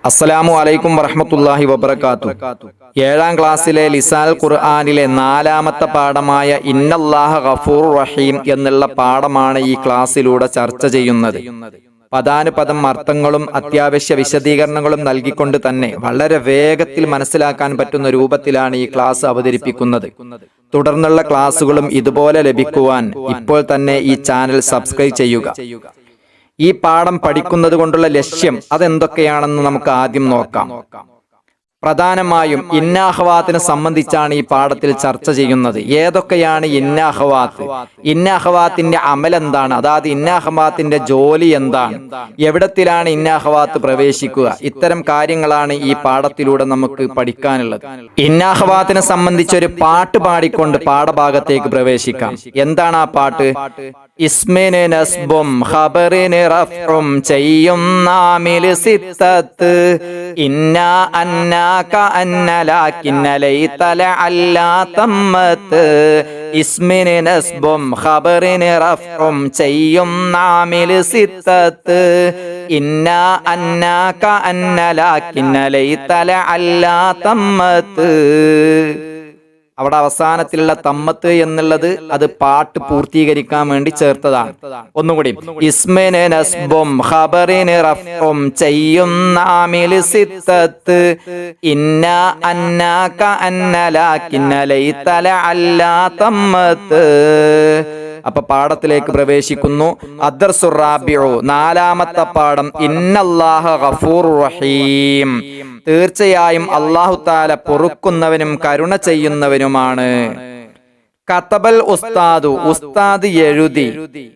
അസ്സലാമു അലൈക്കും വറഹ്മത്തുള്ളാഹി വബറകാതുഹു. 7ാം ക്ലാസ്സിലെ ലിസാൽ ഖുർആനിലെ 4ാമത്തെ പാഠമായ ഇന്നല്ലാഹ ഗഫൂറുർ റഹീം എന്നുള്ള പാഠമാണ് ഈ ക്ലാസ്സിലൂടെ ചർച്ച ചെയ്യുന്നത്. പദാനുപദം അർത്ഥങ്ങളും അത്യാവശ്യ വിശദീകരണങ്ങളും നൽകിക്കൊണ്ട് തന്നെ വളരെ വേഗത്തിൽ മനസ്സിലാക്കാൻ പറ്റുന്ന രൂപത്തിലാണ് ഈ ക്ലാസ് അവതരിപ്പിക്കുന്നത്. തുടർന്നുള്ള ക്ലാസ്സുകളും ഇതുപോലെ ലഭിക്കുവാൻ ഇപ്പോൾ തന്നെ ഈ ചാനൽ സബ്സ്ക്രൈബ് ചെയ്യുക. ഈ പാഠം പഠിക്കുന്നത് കൊണ്ടുള്ള ലക്ഷ്യം അതെന്തൊക്കെയാണെന്ന് നമുക്ക് ആദ്യം നോക്കാം. പ്രധാനമായും ഇന്നാഹവാത്തിനെ സംബന്ധിച്ചാണ് ഈ പാഠത്തിൽ ചർച്ച ചെയ്യുന്നത്. ഏതൊക്കെയാണ് ഇന്നാഹവാത്ത്, ഇന്നാഹവാത്തിന്റെ അമലെന്താണ്, അതായത് ഇന്നാഹവാത്തിന്റെ ജോലി എന്താണ്, എവിടത്തിലാണ് ഇന്നാഹവാത്ത് പ്രവേശിക്കുക, ഇത്തരം കാര്യങ്ങളാണ് ഈ പാഠത്തിലൂടെ നമുക്ക് പഠിക്കാനുള്ളത്. ഇന്നാഹവാത്തിനെ സംബന്ധിച്ചൊരു പാട്ട് പാടിക്കൊണ്ട് പാഠഭാഗത്തേക്ക് പ്രവേശിക്കാം. എന്താണ് ആ പാട്ട്? ഇസ്മിന് നസ്ബും ഖബറിന് റഫ്ഉം ചെയ്യുന്ന ആമിൽ സിത്തത്ത് ഇന്നാ അന്നാക അന്ന ലാകിന്ന ലൈതല അല്ലാ തമ്മത്ത്. ഇസ്മിന് നസ്ബും ഖബറിന് റഫ്ഉം ചെയ്യുന്ന ആമിൽ സിത്തത്ത് ഇന്നാ അന്നാക അന്ന ലാകിന്ന ലൈതല അല്ലാ തമ്മത്ത്. അവിടെ അവസാനത്തിലുള്ള തമ്മത്ത് എന്നുള്ളത് അത് പാട്ട് പൂർത്തീകരിക്കാൻ വേണ്ടി ചേർത്തതാണ്. ഒന്നുകൂടി, ഇസ്മിന് നസ്ബും ഖബറിന് റഫ്ഉം ചെയ്യുന്ന ആമിൽ സിത്തത്ത് ഇന്നാ അന്നാക അന്ന ലാകിന്ന ലൈതല അല്ലാ തമ്മത്ത്. അപ്പൊ പാഠത്തിലേക്ക് പ്രവേശിക്കുന്നു. അദ്ദർസുർ റാബിഉ, 4ാമത്തെ പാഠം. ഇന്നല്ലാഹ ഗഫൂറുർ റഹീം, തീർച്ചയായും അല്ലാഹു തആല പൊറുക്കുന്നവനും കരുണ ചെയ്യുന്നവനുമാണ്. കതബൽ ഉസ്താദു, ഉസ്താദ് എഴുതി,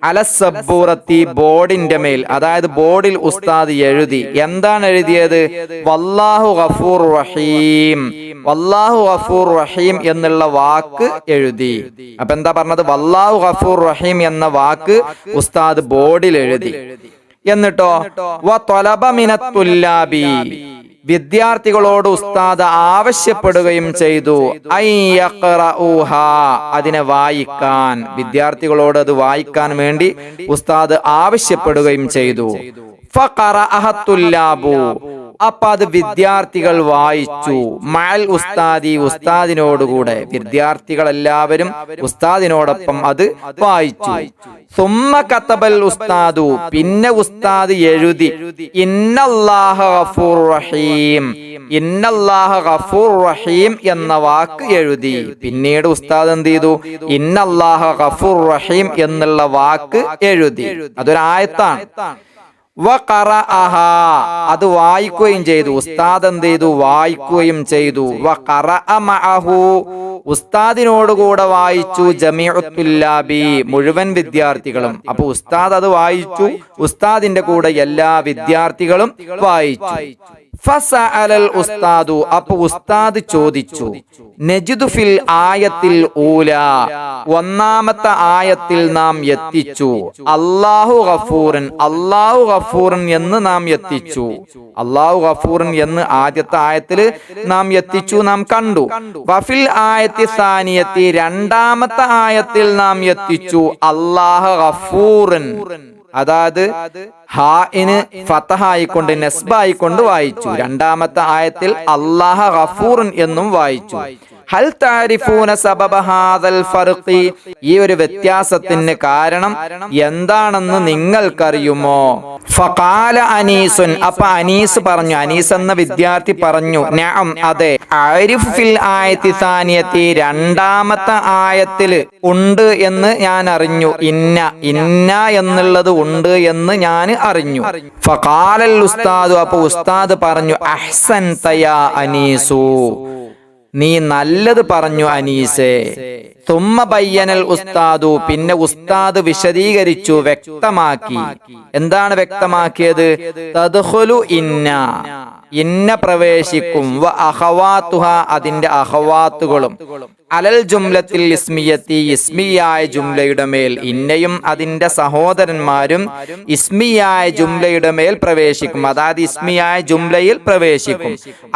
അലസബ്ബൂറത്തി, ബോർഡിന്റെ മേൽ, അതായത് ബോർഡിൽ ഉസ്താദ് എഴുതി. എന്താണ് എഴുതിയത്? വല്ലാഹു ഗഫൂർ റഹീം, വല്ലാഹു ഗഫൂർ റഹീം എന്നുള്ള വാക്ക് എഴുതി. അപ്പൊ എന്താ പറഞ്ഞത്? വല്ലാഹു ഗഫൂർ റഹീം എന്ന വാക്ക് ഉസ്താദ് ബോർഡിൽ എഴുതി. എന്നിട്ടോ വതലബ മിനത്തുല്ലാബി, വിദ്യാർത്ഥികളോട് ഉസ്താദ് ആവശ്യപ്പെടുകയും ചെയ്തു അയ്യഖറഊഹാ, അതിനെ വായിക്കാൻ. വിദ്യാർത്ഥികളോട് അത് വായിക്കാൻ വേണ്ടി ഉസ്താദ് ആവശ്യപ്പെടുകയും ചെയ്തു. ഫഖറഅഹത്തുല്ലാബു, അപ്പൊ അത് വിദ്യാർത്ഥികൾ വായിച്ചു. മഅൽ ഉസ്താദി, ഉസ്താദിനോടുകൂടെ. വിദ്യാർത്ഥികൾ എല്ലാവരും ഉസ്താദിനോടൊപ്പം അത് വായിച്ചു. സുമ്മ കതബൽ ഉസ്താദു, പിന്നെ ഉസ്താദ് എഴുതി ഇന്നല്ലാഹ ഗഫൂർ റഹീം, ഇന്നല്ലാഹ ഗഫൂർ റഹീം എന്ന വാക്ക് എഴുതി. പിന്നീട് ഉസ്താദ് എന്ത് ചെയ്തു? ഇന്നല്ലാഹ ഗഫൂർ റഹീം എന്നുള്ള വാക്ക് എഴുതി. അതൊരു ആയത്താണ്. വഖറഅഹ, അത് വായിക്കുകയും ചെയ്തു. ഉസ്താദ് എന്ത് ചെയ്തു? വായിക്കുകയും ചെയ്തു. വഖറഅ മഅഹു, ഉസ്താദിനോടുകൂടെ വായിച്ചു. ജമീഉത്തുല്ലാബി, മുഴുവൻ വിദ്യാർത്ഥികളും. അപ്പൊ ഉസ്താദ് അത് വായിച്ചു, ഉസ്താദിന്റെ കൂടെ എല്ലാ വിദ്യാർത്ഥികളും വായിച്ചു. ഫസഅലൽ ഉസ്താദു, അപ്പൊ ഉസ്താദ് ചോദിച്ചു. നജിദു ഫിൽ ആയത്തിൽ ഊല, 1ാമത്തെ ആയത്തിൽ നാം എത്തിച്ചു. അല്ലാഹു ഗഫൂറൻ, അല്ലാഹു ഗഫൂറൻ എന്ന് നാം എത്തിച്ചു. അല്ലാഹു ഗഫൂറൻ എന്ന് ആദ്യത്തെ ആയത്തിൽ നാം എത്തിച്ചു, നാം കണ്ടു. വഫിൽ ആയത്തി സാനിയത്തി, 2ാമത്തെ ആയത്തിൽ നാം എത്തിച്ചു അല്ലാഹ ഗഫൂറൻ, അതായത് ഹാഇന് ഫതഹായിക്കൊണ്ട് നസ്ബായിക്കൊണ്ട് വായിച്ചു. 2ാമത്തെ ആയത്തിൽ അല്ലാഹ ഗഫൂറൻ എന്നും വായിച്ചു. ഹൽ താരിഫൂന സബബ ഹാദൽ ഫർഖി, ഈ ഒരു വ്യത്യാസത്തിന് കാരണം എന്താണെന്ന് നിങ്ങൾക്കറിയുമോ? ഫഖാല അനീസുൻ, അപ്പൊ അനീസ് പറഞ്ഞു, അനീസ് എന്ന വിദ്യാർത്ഥി പറഞ്ഞു, നഅം, അതെ. അരിഫ് ഫിൽ ആയത്തി സാനിയത്തി, 2ാമത്തെ ആയത്തിൽ ഉണ്ട് എന്ന് ഞാൻ അറിഞ്ഞു. ഇന്ന എന്നുള്ളത് ഉണ്ട് എന്ന് ഞാൻ അറിഞ്ഞു. ഫഖാലൽ ഉസ്താദു, അപ്പൊ ഉസ്താദ് പറഞ്ഞു, അഹ്സൻത യാ അനീസു, നീ നല്ലത് പറഞ്ഞു അനീസേ. തുമ്മ ബയ്യനൽ ഉസ്താദു, പിന്നെ ഉസ്താദ് വിശദീകരിച്ചു, വ്യക്തമാക്കി. എന്താണ് വ്യക്തമാക്കിയത്? തദ്ഖുലു ഇന്ന, ഇന്ന പ്രവേശിക്കും. വ അഖവാതുഹ, അതിന്റെ അഖവാത്തുകളും. അലൽ ജുംലത്തിൽ ഇസ്മിയത്തി, ഇസ്മിയായ ജുംലയുടെ മേൽ. ഇന്നയും അതിന്റെ സഹോദരന്മാരും ഇസ്മിയായ ജുംലയുടെ മേൽ പ്രവേശിക്കും, അതായത് ഇസ്മിയായ ജുംലയിൽ പ്രവേശിക്കും.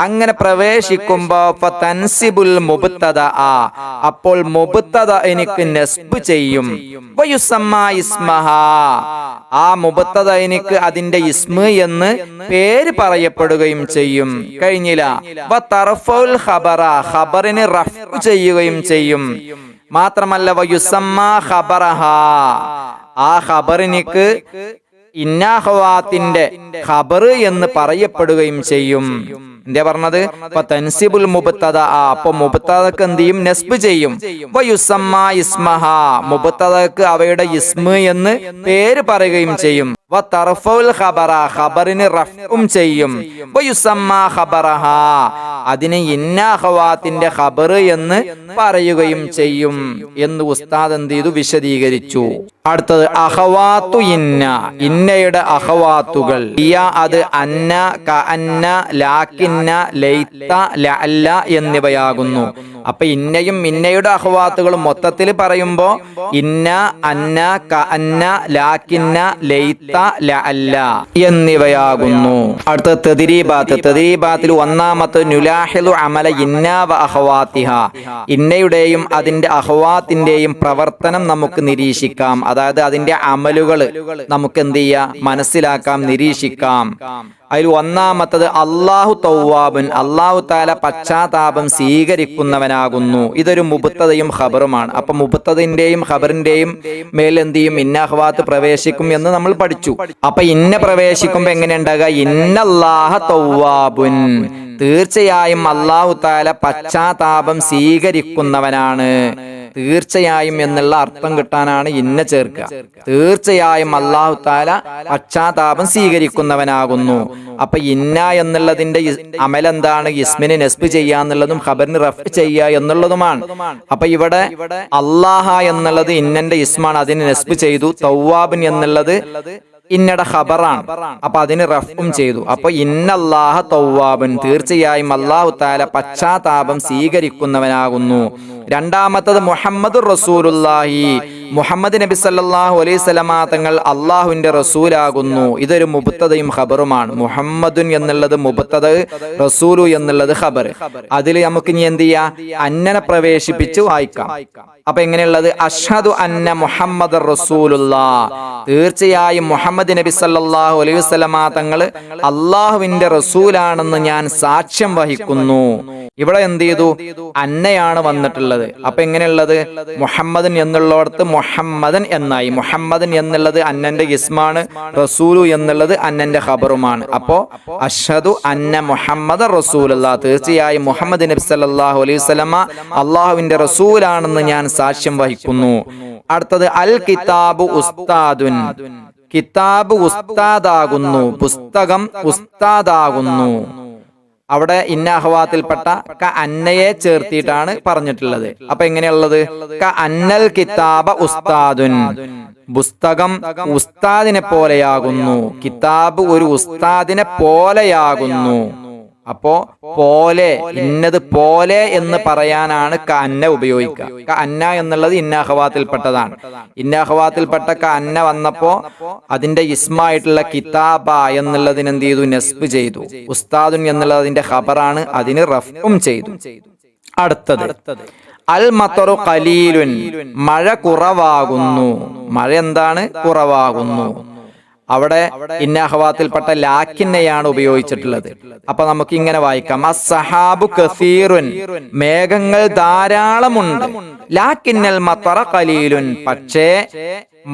അങ്ങനെ പ്രവേശിക്കുമ്പോ ഫതൻസിബുൽ മുബ്തദഅ, അപ്പോൾ മുബ്തദ മുബ്തദഇനിക്ക് നസ്ബ് ചെയ്യും. വയുസമ്മ ഇസ്മഹാ, ആ മുബ്തദഇനിക്ക് അതിന്റെ ഇസ്മ എന്ന് പേര് പറയപ്പെടുകയും ചെയ്യും. കഴിഞ്ഞില്ല. വതർഫഉൽ ഖബറ, ഖബറിനെ റഫ്ഉ ചെയ്യുകയും ചെയ്യും. മാത്രമല്ല വയുസമ്മ ഖബറഹാ, ആ ഖബറിനിക്ക് ഇന്നാഹവാത്തിന്റെ ഖബർ എന്ന് പറയപ്പെടുകയും ചെയ്യും. എന്താ പറഞ്ഞത്? തൻസിബുൽ മുബ്തദ, അപ്പൊ മുബ്തദക്ക് എന്ത് ചെയ്യും? നസ്ബ് ചെയ്യും. വയുസമ്മ ഇസ്മഹാ, മുബ്തദക്ക് അവയുടെ ഇസ്മ എന്ന് പേര് പറയുകയും ചെയ്യും. വതർഫഉൽ ഖബറ, ഖബറിനെ റഫ്ഉം ചെയ്യും. വയുസമ്മ ഖബറഹാ, അതിനെ ഇന്നാഹവാത്തിന്റെ ഖബർ എന്ന് പറയുകയും ചെയ്യും എന്ന് ഉസ്താദ് എന്ത് ചെയ്തു? വിശദീകരിച്ചു. അടുത്തത് അഖവാത്തു ഇന്ന, ഇന്നയുടെ അഖവാത്തുകൾ. ഇയ അത് അന്ന, കഅന്ന, ലാകിന്ന, ലൈത്ത, ലഅല്ല എന്നിവയാകുന്നു. അപ്പൊ ഇന്നയും ഇന്നയുടെ അഖവാത്തുകളും മൊത്തത്തിൽ പറയുമ്പോ ഇന്ന, അന്ന, കഅന്ന, ലാകിന്ന, ലൈത്ത, ലഅല്ല എന്നിവയാകുന്നു. അടുത്ത തദ്രീബാത്ത്. തദ്രീബാത്തിൽ ഒന്നാമത്തെ നുലാഹിലു അമല ഇന്ന വ അഖവാത്തിഹ, ഇന്നയുടെയും അതിന്റെ അഖവാത്തിന്റെയും പ്രവർത്തനം നമുക്ക് നിരീക്ഷിക്കാം. അതായത് അതിന്റെ അമലുകൾ നമുക്ക് എന്ത് ചെയ്യാം? മനസ്സിലാക്കാം, നിരീക്ഷിക്കാം. അതിൽ ഒന്നാമത്തത് അല്ലാഹു തൗവാബുൻ, അല്ലാഹു തആല പശ്ചാത്താപം സ്വീകരിക്കുന്നവനാകുന്നു. ഇതൊരു മുബ്തദയും ഖബറുമാണ്. അപ്പൊ മുബ്തദിന്റെയും ഖബറിന്റെയും മേൽ എന്ത് ചെയ്യും? ഇന്ന അഖ്വാത്ത് പ്രവേശിക്കും എന്ന് നമ്മൾ പഠിച്ചു. അപ്പൊ ഇന്ന പ്രവേശിക്കുമ്പോ എങ്ങനെ ഉണ്ടാകുക? ഇന്നല്ലാഹ തൗവാബുൻ, തീർച്ചയായും അല്ലാഹു തആല പശ്ചാത്താപം സ്വീകരിക്കുന്നവനാണ്. തീർച്ചയായും എന്നുള്ള അർത്ഥം കിട്ടാനാണ് ഇന്ന ചേർക്കുക. തീർച്ചയായും അല്ലാഹു തആല പശ്ചാത്താപം സ്വീകരിക്കുന്നവനാകുന്നു. അപ്പൊ ഇന്ന എന്നുള്ളതിന്റെ അമലെന്താണ്? ഇസ്മിനെ നസ്ബ് ചെയ്യുക എന്നുള്ളതും ഖബറിന് റഫ് ചെയ്യുക എന്നുള്ളതുമാണ്. അപ്പൊ ഇവിടെ അല്ലാഹ എന്നുള്ളത് ഇന്നന്റെ ഇസ്മാണ്, അതിന് നസ്ബ് ചെയ്തു. തൗവാബിൻ എന്നുള്ളത് ഇന്നയുടെ ഖബറാണ്, അപ്പൊ അതിന് റഫും ചെയ്തു. അപ്പൊ ഇന്നല്ലാഹ തൗവാബുൻ, തീർച്ചയായും അല്ലാഹു തആല പശ്ചാത്താപം സ്വീകരിക്കുന്നവനാകുന്നു. രണ്ടാമത്തത് മുഹമ്മദുർ റസൂലുള്ളാഹി, മുഹമ്മദ് നബി സല്ലല്ലാഹു അലൈഹി വസല്ലമ തങ്ങൾ അല്ലാഹുവിന്റെ റസൂലാകുന്നു. ഇതൊരു മുബ്തദയും ഖബറുമാണ്. മുഹമ്മദുൻ എന്നുള്ളത് മുബ്തദ, റസൂലു എന്നുള്ളത് ഖബർ. അതിൽ നമുക്ക് ഇനി എന്ത് ചെയ്യാം? അന്നനെ പ്രവേശിപ്പിച്ച് വായിക്കാം. അപ്പൊ എങ്ങനെയുള്ളത്? അഷ്ഹദു അന്ന മുഹമ്മദർ റസൂലുള്ളാഹ്, തീർച്ചയായും മുഹമ്മദ് നബി സല്ലല്ലാഹു അലൈഹി വസല്ലമ തങ്ങൾ അല്ലാഹുവിന്റെ റസൂലാണെന്ന് ഞാൻ സാക്ഷ്യം വഹിക്കുന്നു. ഇവിടെ എന്ത് ചെയ്തു? അന്നയാണ് വന്നിട്ടുള്ളത്. അപ്പൊ എങ്ങനെയുള്ളത്? മുഹമ്മദൻ എന്നുള്ളടത്ത് മുഹമ്മദൻ എന്നായി. മുഹമ്മദൻ എന്നുള്ളത് അന്നന്റെ ഇസ്മാണ്, റസൂലു എന്നുള്ളത് അന്നന്റെ ഖബറുമാണ്. അപ്പോ അഷ്ഹദു അന്ന മുഹമ്മദ് റസൂലുള്ളാഹ്, തീർച്ചയായും മുഹമ്മദ് നബി സല്ലല്ലാഹു അലൈഹി വസല്ലമ അല്ലാഹുവിന്റെ റസൂലാണെന്ന് ഞാൻ സാക്ഷ്യം വഹിക്കുന്നു. അടുത്തത് അൽ കിതാബു ഉസ്താദുൻ, കിതാബ് ഉസ്താദാകുന്നു, പുസ്തകം ഉസ്താദാകുന്നു. അവിടെ ഇന്ന അഹ്വാത്തിൽപ്പെട്ട ക അന്നയെ ചേർത്തിയിട്ടാണ് പറഞ്ഞിട്ടുള്ളത്. അപ്പൊ എങ്ങനെയുള്ളത്? ക അന്നൽ കിതാബ ഉസ്താദുൻ, പുസ്തകം ഉസ്താദിനെ പോലെയാകുന്നു. കിതാബ് ഒരു ഉസ്താദിനെ പോലെയാകുന്നു. അപ്പോ പോലെ, ഇന്നത് പോലെ എന്ന് പറയാനാണ് ക അന്ന ഉപയോഗിക്കുക. ക അന്ന എന്നുള്ളത് ഇന്ന അഖ്വാത്തിൽപ്പെട്ടതാണ്. ഇന്ന അഖ്വാത്തിൽപ്പെട്ട ക അന്ന വന്നപ്പോ അതിന്റെ ഇസ്മായിട്ടുള്ള കിതാബ എന്നുള്ളതിന് എന്ത് ചെയ്തു? നസ്ബ് ചെയ്തു. ഉസ്താദുൻ എന്നുള്ളത് അതിന്റെ ഖബറാണ്, അതിന് റഫ്ഉം ചെയ്തു. അടുത്തത് അൽ മത്തറു ഖലീലുൻ, മഴ കുറവാകുന്നു. മഴ എന്താണ്? കുറവാകുന്നു. അവിടെ ഇന്ന അഖ്വാത്തിൽപ്പെട്ട ലാക്കിന്നെയാണ് ഉപയോഗിച്ചിട്ടുള്ളത്. അപ്പൊ നമുക്ക് ഇങ്ങനെ വായിക്കാം. അസ്സഹാബു കസീറുൻ, മേഘങ്ങൾ ധാരാളമുണ്ട്. ലാക്കിന്നൽ മത്തറ ഖലീലുൻ, പക്ഷേ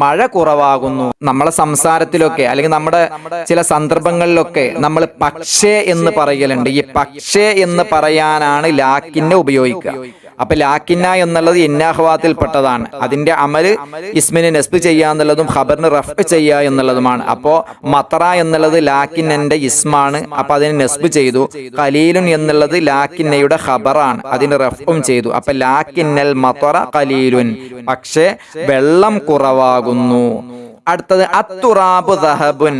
മഴ കുറവാകുന്നു. നമ്മളെ സംസാരത്തിലൊക്കെ അല്ലെങ്കിൽ നമ്മുടെ ചില സന്ദർഭങ്ങളിലൊക്കെ നമ്മൾ പക്ഷേ എന്ന് പറയലുണ്ട്. ഈ പക്ഷേ എന്ന് പറയാനാണ് ലാക്കിന്നെ ഉപയോഗിക്കുക. അപ്പൊ ലാക്കിന്ന എന്നുള്ളത് ഇന്ന അഖ്വാത്തിൽപ്പെട്ടതാണ്. അതിന്റെ അമല് ഇസ്മിനെ നസ്ബ് ചെയ്യുക എന്നുള്ളതും ഖബറിന് റഫ് ചെയ്യുക എന്നുള്ളതുമാണ്. അപ്പോ മത്തറ എന്നുള്ളത് ലാക്കിന്നന്റെ ഇസ്മാണ്, അപ്പൊ അതിന് നസ്ബ് ചെയ്തു. ഖലീലുൻ എന്നുള്ളത് ലാക്കിന്നയുടെ ഖബറാണ്, അതിന് റഫും ചെയ്തു. അപ്പൊ ലാക്കിന്നൽ മത്തറ ഖലീലുൻ, പക്ഷേ വെള്ളം കുറവാകുന്നു. അടുത്തത് അത്തുറാബു ദഹബുൻ,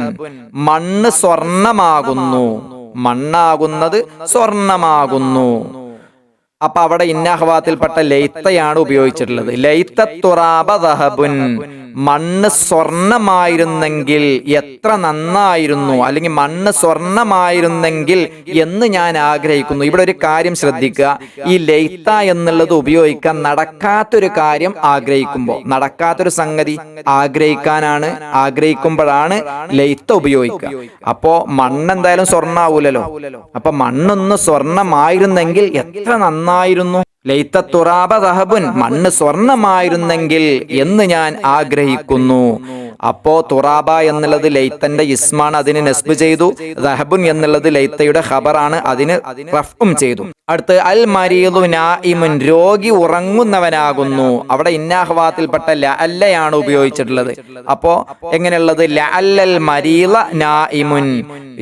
മണ്ണ് സ്വർണമാകുന്നു. മണ്ണാകുന്നത് സ്വർണമാകുന്നു. അപ്പൊ അവിടെ ഇന്നഹവാത്തിൽപ്പെട്ട ലൈത്തയാണ് ഉപയോഗിച്ചിട്ടുള്ളത്. ലൈത്ത തുറാബ ദഹബുൻ, മണ്ണ് സ്വർണമായിരുന്നെങ്കിൽ എത്ര നന്നായിരുന്നു, അല്ലെങ്കിൽ മണ്ണ് സ്വർണമായിരുന്നെങ്കിൽ എന്ന് ഞാൻ ആഗ്രഹിക്കുന്നു. ഇവിടെ ഒരു കാര്യം ശ്രദ്ധിക്കുക, ഈ ലൈത്ത എന്നുള്ളത് ഉപയോഗിക്കാൻ നടക്കാത്തൊരു കാര്യം ആഗ്രഹിക്കുമ്പോൾ, നടക്കാത്തൊരു സംഗതി ആഗ്രഹിക്കുമ്പോഴാണ് ലൈത്ത ഉപയോഗിക്കുക. അപ്പോ മണ്ണ് എന്തായാലും സ്വർണ്ണാവൂലല്ലോ. അപ്പൊ മണ്ണൊന്ന് സ്വർണമായിരുന്നെങ്കിൽ എത്ര നന്നായിരുന്നു. ലൈത്ത തുറാബ ദഹബുൻ, മണ്ണ് സ്വർണമായിരുന്നെങ്കിൽ എന്ന് ഞാൻ ആഗ്രഹിക്കുന്നു. അപ്പോ തുറാബ എന്നുള്ളത് ലൈത്തന്റെ ഇസ്മാണ്, അതിന് നസ്ബ് ചെയ്തു. ദഹബുൻ എന്നുള്ളത് ലൈത്തയുടെ ഖബറാണ്, അതിന് റഫ്ഉം ചെയ്തു. അടുത്ത് അൽ മരീദു നായിമുൻ, രോഗി ഉറങ്ങുന്നവനാകുന്നു. അവിടെ ഇന്നാഹ്വാത്തിൽപ്പെട്ട ലഅല്ലയാണ് ഉപയോഗിച്ചിട്ടുള്ളത്. അപ്പോ എങ്ങനെയുള്ളത്? ലഅല്ലൽ മരീദ നായിമുൻ,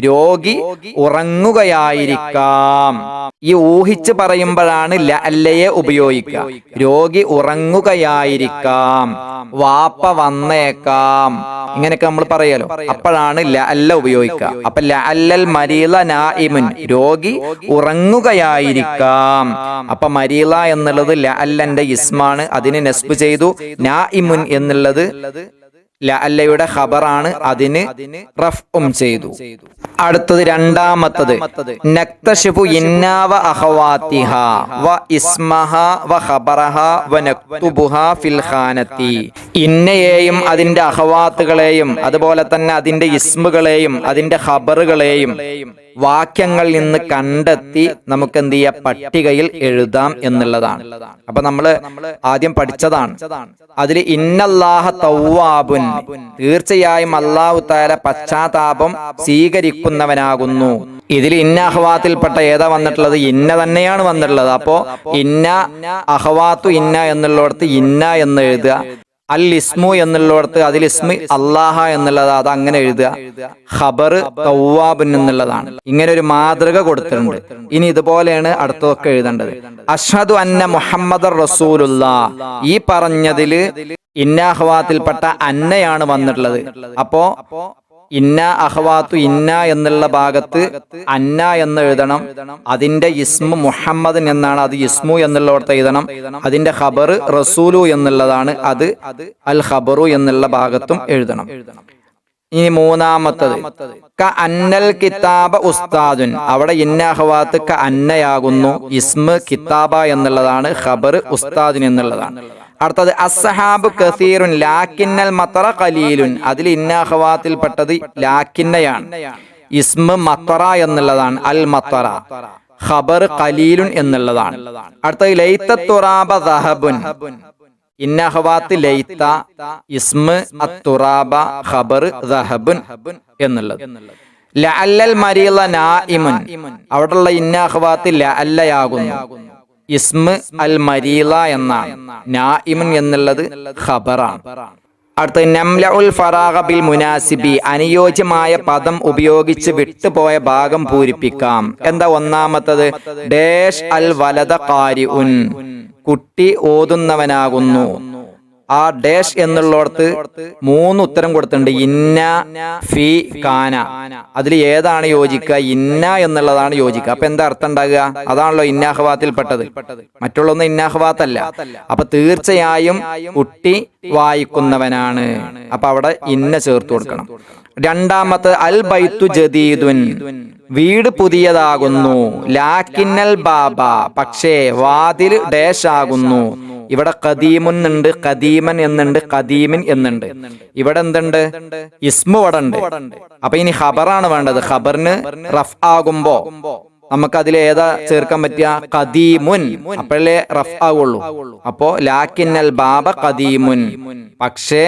രോഗി ഉറങ്ങുകയായിരിക്കാം. ഈ ഊഹിച്ച് പറയുമ്പോഴാണ് ലഅല്ലയെ ഉപയോഗിക്കുക. രോഗി ഉറങ്ങുകയായിരിക്കാം, വാപ്പ വന്നേക്കാം, ഇങ്ങനെയൊക്കെ നമ്മൾ പറയാലോ. അപ്പോഴാണ് ലഅല്ല ഉപയോഗിക്കുക. അപ്പൊ ലഅല്ലൽ മരീദ നായിമുൻ, രോഗി ഉറങ്ങുകയായിരിക്കാം. അപ്പൊ മരീദ എന്നുള്ളത് ലഅല്ലന്റെ ഇസ്മാണ്, അതിന് നസ്ബ് ചെയ്തു. നായിമുൻ എന്നുള്ളത് ലഅല്ലയുടെ ഖബറാണ്, അതിന് റഫ്ഉം ചെയ്തു. അടുത്തത് രണ്ടാമത്തത് നക്തശിഫു ഇന്നാ വ അഖവാതിഹാ വ ഇസ്മഹാ വ ഖബറഹാ വ നക്തുബുഹാ ഫിൽ ഖാനത്തി. ഇന്നയെയും അതിന്റെ അഖവാത്തുകളെയും അതുപോലെ തന്നെ അതിന്റെ ഇസ്മുകളെയും അതിന്റെ ഖബറുകളെയും വാക്യങ്ങളിൽ നിന്ന് കണ്ടെത്തി നമുക്ക് എന്ത് ചെയ്യാം? പട്ടികയിൽ എഴുതാം എന്നുള്ളതാണ്. അപ്പൊ നമ്മള് ആദ്യം പഠിച്ചതാണ്. അതിൽ ഇന്നല്ലാഹ തവ്വാബുൻ, തീർച്ചയായും അല്ലാഹു തആല പശ്ചാത്താപം സ്വീകരിക്കുന്നവനാകുന്നു. ഇതിൽ ഇന്ന അഹ്വാത്തിൽപ്പെട്ട ഏതാ വന്നിട്ടുള്ളത്? ഇന്ന തന്നെയാണ് വന്നിട്ടുള്ളത്. അപ്പോ ഇന്ന അഹ്വാത്തു ഇന്ന എന്നുള്ളിടത്ത് ഇന്ന എന്ന് എഴുതുക. അൽ ഇസ്മു എന്നുള്ളിടത്ത് അതിൽ ഇസ്മി അല്ലാഹ എന്നുള്ളത് അത് അങ്ങനെ എഴുതുക. ഖബർ തവ്വാബുൻ എന്നുള്ളതാണ്. ഇങ്ങനെ ഒരു മാതൃക കൊടുത്തിട്ടുണ്ട്. ഇനി ഇതുപോലെയാണ് അടുത്തതൊക്കെ എഴുതേണ്ടത്. അഷ്ഹദു അന്ന മുഹമ്മദർ റസൂലുള്ളാഹ്, ഈ പറഞ്ഞതില് ഇന്ന അഹ്വാത്തിൽപ്പെട്ട അന്നയാണ് വന്നിട്ടുള്ളത്. അപ്പോ ഇന്ന അഹ്വാത്തു ഇന്ന എന്നുള്ള ഭാഗത്ത് അന്ന എന്ന് എഴുതണം. അതിന്റെ ഇസ്മു മുഹമ്മദ് എന്നാണ്, അത് ഇസ്മു എന്നുള്ളടത്ത് എഴുതണം. അതിന്റെ ഖബർ റസൂലു എന്നുള്ളതാണ്, അത് അൽ ഖബറു എന്നുള്ള ഭാഗത്തും എഴുതണം. ഇനി മൂന്നാമത്തത് ക അന്നൽ കിതാബ ഉസ്താദുൻ, അവിടെ ഇന്ന അഹ്വാത്ത് ക അന്നയാകുന്നു, ഇസ്മ കിതാബ എന്നുള്ളതാണ്, ഖബർ ഉസ്താദിൻ എന്നുള്ളതാണ്. അടുത്തത് അസ്സഹാബു കസീറുൻ ലാക്കിന്നൽ മത്തറ ഖലീലുൻ, അതിൽ ഇന്ന അഖവാത്തിൽപ്പെട്ടത് ലാക്കിന്നയാണ്, ഇസ്മ മത്തറ എന്നുള്ളതാണ്, അൽ മത്തറ, ഖബർ ഖലീലുൻ എന്നുള്ളതാണ്. അടുത്തത് ലൈത്ത തുറാബ ദഹബുൻ, ഇന്ന അഖവാത്ത് ലൈത്ത, ഇസ്മ അത്തുറാബ, ഖബർ ദഹബുൻ എന്നുള്ളത്. ലഅല്ലൽ മരീള നായിമുൻ, അവിടെയുള്ള ഇന്ന അഖവാത്ത് ലഅല്ലയാകുന്നു, ഇസ്മ അൽ മരീള എന്നാണ്, നായിമുൻ എന്നുള്ളത് ഖബറാണ്. അടുത്ത നംലഉൽ ഫറാഗ ബിൽ മുനാസിബി, അനുയോജ്യമായ പദം ഉപയോഗിച്ച് വിട്ടുപോയ ഭാഗം പൂരിപ്പിക്കാം. എന്താ ഒന്നാമത്തത്? ഡാഷ് അൽ വലദ ഖാരിഉൻ, കുട്ടി ഓതുന്നവനാകുന്നു. ആ ഡാഷ് എന്നുള്ളടത്ത് 3 ഉത്തരം കൊടുത്തിട്ടുണ്ട്. ഇന്ന, ഫി, കാന. അതിൽ ഏതാണ് യോജിക്കുക? ഇന്ന എന്നുള്ളതാണ് യോജിക്കുക. അപ്പൊ എന്താ അർത്ഥം ഉണ്ടാകുക? അതാണല്ലോ ഇന്നാഹ്വാത്തിൽപ്പെട്ടത്, മറ്റുള്ളൊന്നും ഇന്നാഹ്വാത്തല്ല. അപ്പൊ തീർച്ചയായും കുട്ടി വായിക്കുന്നവനാണ്. അപ്പൊ അവിടെ ഇന്ന ചേർത്ത് കൊടുക്കണം. രണ്ടാമത്തെ അൽ ബൈത്തു ജദീദുൻ, വീട് പുതിയതാകുന്നു. ലാക്കിന്നൽ ബാബ, പക്ഷേ വാതിൽ ഡാഷ് ആകുന്നു. ഇവിടെ ഖദീമുൻ ഉണ്ട്, ഖദീമൻ എന്നുണ്ട്, ഖദീമിൻ എന്നുണ്ട്. ഇവിടെ എന്തുണ്ട്? ഇസ്മു ഇവിടെ ഉണ്ട്. അപ്പൊ ഇനി ഖബറാണ് വേണ്ടത്. ഖബറിന് റഫ് ആകുമ്പോ നമുക്ക് അതിൽ ഏതാ ചേർക്കാൻ പറ്റുക? ഖദീമുൻ, അപ്പോഴേ റഫ് ആകുള്ളൂ. അപ്പോ ലാക്കിന്നൽ ബാബ ഖദീമുൻ, പക്ഷേ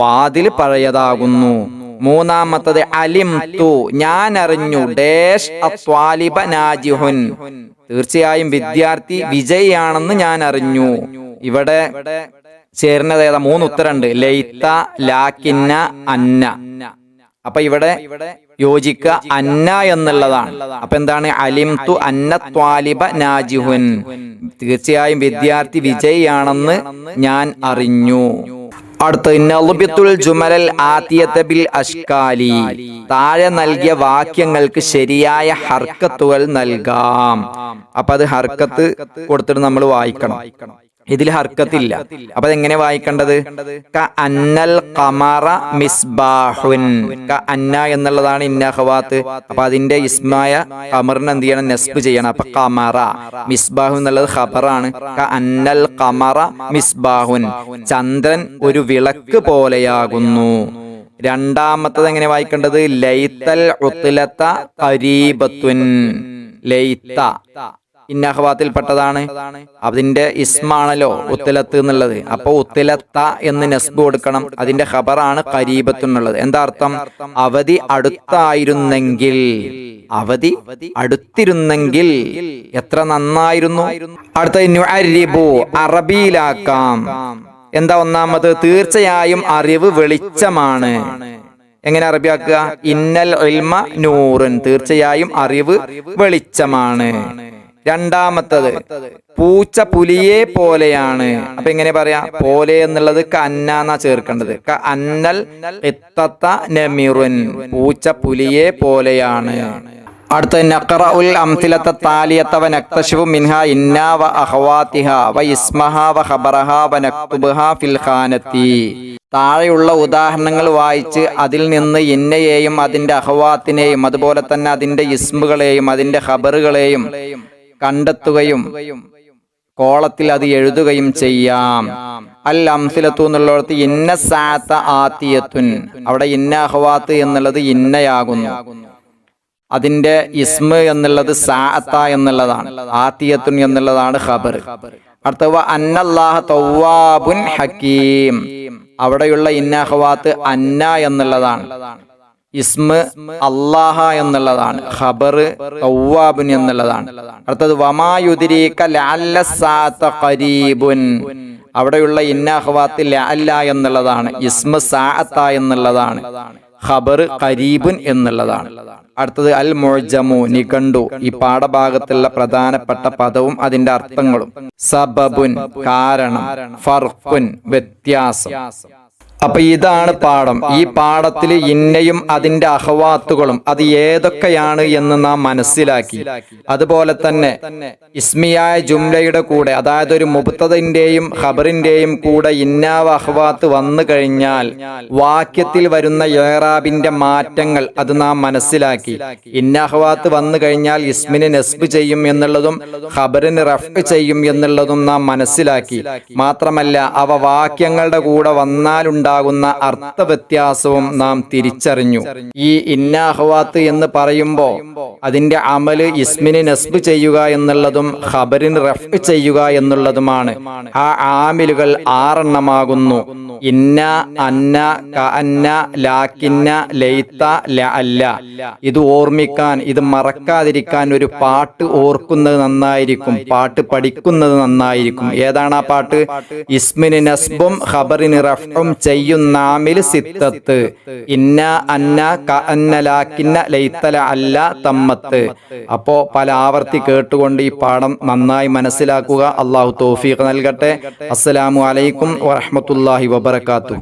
വാതിൽ പഴയതാകുന്നു. മൂന്നാമത്തത് അലിംതു, ഞാൻ അറിഞ്ഞു. ഡാഷ് അത്വാലിബ നാജിഹുൻ, തീർച്ചയായും വിദ്യാർത്ഥി വിജയിയാണെന്ന് ഞാൻ അറിഞ്ഞു. ഇവിടെ ചേർന്നത് ഏതാ? 3 ഉത്തരണ്ട്. ലൈത്ത, ലാക്കിന്ന, അന്ന. അപ്പൊ ഇവിടെ യോജിക്ക അന്ന എന്നുള്ളതാണ്. അപ്പൊ എന്താണ്? അലിംതു അന്ന ത്വാലിബ നാജിഹുൻ, തീർച്ചയായും വിദ്യാർത്ഥി വിജയിയാണെന്ന് ഞാൻ അറിഞ്ഞു. അടുത്ത നളുബിത്തുൽ ജുമലൽ ആതിയത ബിൽ അഷ്കാലി, താഴെ നൽകിയ വാക്യങ്ങൾക്ക് ശരിയായ ഹർക്കത്തുകൾ നൽകാം. അപ്പൊ അത് ഹർക്കത്ത് കൊടുത്തിട്ട് നമ്മൾ വായിക്കണം. ഇതിൽ ഹർക്കത്തില്ല. അപ്പൊ അതെങ്ങനെ വായിക്കേണ്ടത്? ക അന്നൽ ഖമറ മിസ്ബാഹുൻ. ക അന്ന എന്നുള്ളതാണ് ഇന്ന ഖവാത്ത്. അപ്പൊ അതിന്റെ ഇസ്മായ ഖമറിന് എന്ത് ചെയ്യണം? നസ്ബ് ചെയ്യണം. അപ്പൊ ഖമറ, മിസ്ബാഹു എന്നുള്ളത് ഖബറാണ്. ക അന്നൽ ഖമറ മിസ്ബാഹുൻ, ചന്ദ്രൻ ഒരു വിളക്ക് പോലെയാകുന്നു. രണ്ടാമത്തത് എങ്ങനെ വായിക്കേണ്ടത്? ലൈത്തൽ ഉത്ലത ഖരീബത്തുൻ. ലൈത്ത ഇന്നഹവാത്തിൽപ്പെട്ടതാണ്. അതിന്റെ ഇസ്മാണല്ലോ ഉത്തലത്ത് എന്നുള്ളത്. അപ്പൊ ഉത്തലത്ത എന്ന് നസ്ബ് കൊടുക്കണം. അതിന്റെ ഖബറാണ് ഖരീബത്ത് എന്നുള്ളത്. എന്താ അർത്ഥം? അവധി അടുത്തായിരുന്നെങ്കിൽ, അവധി അടുത്തിരുന്നെങ്കിൽ എത്ര നന്നായിരുന്നു. അടുത്ത നുഅരിബു, അറബിയിലാക്കാം. എന്താ ഒന്നാമത്? തീർച്ചയായും അറിവ് വെളിച്ചമാണ്. എങ്ങനെ അറബിയാക്കുക? ഇന്നൽ ഇൽമ നൂറുൻ, തീർച്ചയായും അറിവ് വെളിച്ചമാണ്. രണ്ടാമത്തത് പൂച്ച പുലിയെ പോലെയാണ്. അപ്പൊ എങ്ങനെ പറയാ? പോലെ എന്നുള്ളത് ക അന്നാ ചേർക്കേണ്ടത്. ക അന്നൽ ഇത്തത്ത നമിറുൻ, പൂച്ച പുലിയെ പോലെയാണ്. അടുത്ത നഖറഉൽ അംസിലത താലിയത വ നക്തശിഫു മിൻഹാ ഇന്നാ വ അഖവാതിഹാ വ ഇസ്മഹാ വ ഖബറഹാ വ നക്തുബഹാ ഫിൽ ഖാനത്തി. താഴെയുള്ള ഉദാഹരണങ്ങൾ വായിച്ച് അതിൽ നിന്ന് ഇന്നയെയും അതിന്റെ അഖവാത്തിനെയും അതുപോലെ തന്നെ അതിന്റെ ഇസ്മുകളെയും അതിന്റെ ഖബറുകളെയും കണ്ടെത്തുകയും കോളത്തിൽ അത് എഴുതുകയും ചെയ്യാം. അൽ അംസിലത്തു എന്നുള്ളിടത്ത് ഇന്ന സാത്ത ആത്തിയത്തുൻ, അവിടെ ഇന്ന അഖവാത്ത് എന്നുള്ളത് ഇന്നയാകുന്നു. അതിന്റെ ഇസ്മ എന്നുള്ളത് സാഅത്ത എന്നുള്ളതാണ്. ആത്തിയത്തുൻ എന്നുള്ളതാണ് ഖബർ. അടുത്തവ അന്നല്ലാഹ തവ്വാബുൻ ഹക്കീം, അവിടെയുള്ള ഇന്ന അഖവാത്ത് അന്ന എന്നുള്ളതാണ്. ഇസ്മ അല്ലാഹ എന്നുള്ളതാണ്. ഖബർ തവ്വാബുൻ എന്നുള്ളതാണ്. അടുത്തത് വമാ യുദ്രീക ലഅല്ല സാഅത ഖരീബുൻ, അവിടെയുള്ള ഇന്ന അഖവാത്ത് ലഅല്ല എന്നുള്ളതാണ്. ഇസ്മ സാഅത്ത എന്നുള്ളതാണ്. ഖബർ ഖരീബുൻ എന്നുള്ളതാണ്. അടുത്തത് അൽ മുഅ്ജമു, നിഘണ്ടു. ഈ പാഠഭാഗത്തുള്ള പ്രധാനപ്പെട്ട പദവും അതിന്റെ അർത്ഥങ്ങളും. സബബുൻ, കാരണം. ഫർഖുൻ, വ്യത്യാസം. അപ്പൊ ഇതാണ് പാഠം. ഈ പാഠത്തിൽ ഇന്നയും അതിന്റെ അഖവാത്തുകളും അത് ഏതൊക്കെയാണ് എന്ന് നാം മനസ്സിലാക്കി. അതുപോലെ തന്നെ ഇസ്മിയായ ജുംലയുടെ കൂടെ, അതായത് ഒരു മുബ്തദന്റെയും ഖബറിന്റെയും കൂടെ ഇന്നാവ അഖവാത്ത് വന്നു കഴിഞ്ഞാൽ വാക്യത്തിൽ വരുന്ന ഇഅ്റാബിന്റെ മാറ്റങ്ങൾ അത് നാം മനസ്സിലാക്കി. ഇന്ന അഖവാത്ത് വന്നു കഴിഞ്ഞാൽ ഇസ്മിനെ നസ്ബ് ചെയ്യും എന്നുള്ളതും ഖബറിന് റഫ്അ് ചെയ്യും എന്നുള്ളതും നാം മനസ്സിലാക്കി. മാത്രമല്ല അവ വാക്യങ്ങളുടെ കൂടെ വന്നാലുണ്ടാകുന്ന അർത്ഥവ്യത്യാസവും നാം തിരിച്ചറിഞ്ഞു. ഈ ഇന്ന അഖവാത്ത് എന്ന് പറയുമ്പോൾ അതിന്റെ അമല് ഇസ്മിനെ നസ്ബ് ചെയ്യുക എന്നുള്ളതും ഖബറിന് റഫ്അ് ചെയ്യുക എന്നുള്ളതുമാണ്. ആ ആമിലുകൾ 6 എണ്ണമാകുന്നു. ഇന്ന, അന്ന, കഅന്ന, ലാകിന്ന, ലൈത്ത, ലഅല്ല. ഇത് ഓർമ്മിക്കാൻ, ഇത് മറക്കാതിരിക്കാൻ ഒരു പാട്ട് ഓർക്കുന്നത് നന്നായിരിക്കും, പാട്ട് പഠിക്കുന്നത് നന്നായിരിക്കും. ഏതാണ് ആ പാട്ട്? ഇസ്മിന് നസ്ബും ഖബറിന് റഫ്ഉം ചെയ്യുന്ന ആമിൽ സിത്തത്ത്. ഇന്ന, അന്ന, കഅന്ന, ലാകിന്ന, ലൈത്ത, ലഅല്ല, തമ്മത്ത്. അപ്പോ പല ആവർത്തി കേട്ടുകൊണ്ട് ഈ പാഠം നന്നായി മനസ്സിലാക്കുക. അല്ലാഹു തൗഫീഖ് നൽകട്ടെ. അസ്സലാമു അലൈക്കും വറഹ്മത്തുള്ളാഹി വബറകാതുഹു.